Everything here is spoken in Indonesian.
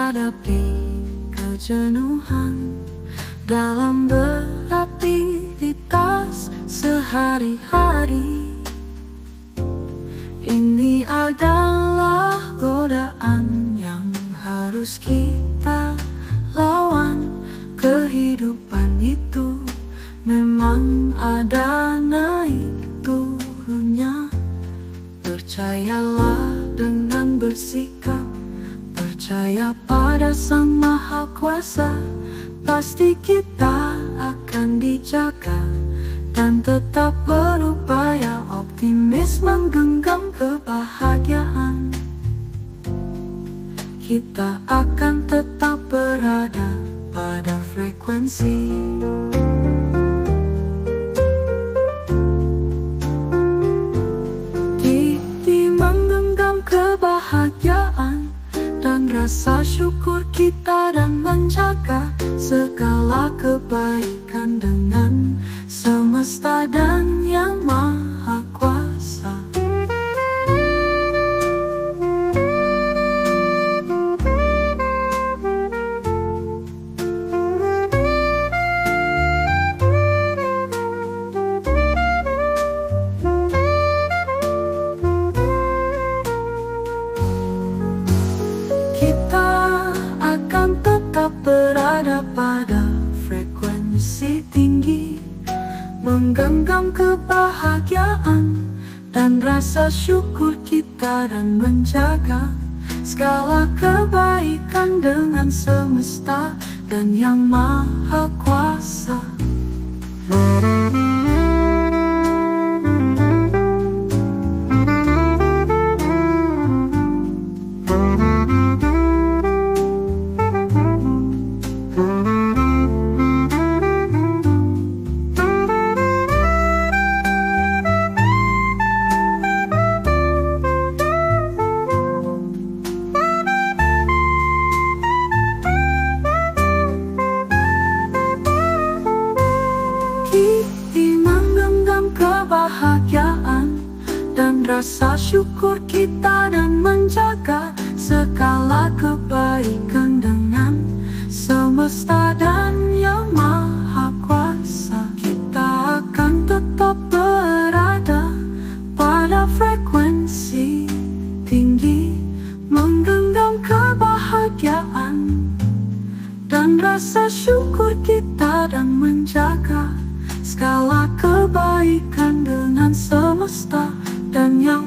menghadapi kejenuhan dalam beraktivitas sehari-hari. Ini adalah godaan yang harus kita lawan. Kehidupan itu memang ada naik turunnya. Percayalah dengan bersikap, percaya pada Sang Maha Kuasa. Pasti kita akan dijaga dan tetap berupaya optimis menggenggam kebahagiaan. Kita akan tetap berada pada frekuensi. Di menggenggam kebahagiaan dan rasa syukur kita, dan menjaga segala kebaikan dengan semesta dan Yang Maha Kuasa. Kita akan tetap berada pada frekuensi tinggi, menggenggam kebahagiaan dan rasa syukur kita, dan menjaga segala kebaikan dengan semesta dan Yang Maha Kuasa. Kebahagiaan dan rasa syukur kita, dan menjaga segala kebaikan dengan semesta dan Yang Maha Kuasa. Kita akan tetap berada pada frekuensi tinggi, menggenggam kebahagiaan dan rasa syukur kita, dan menjaga segala kebaikan dengan semesta dan Yang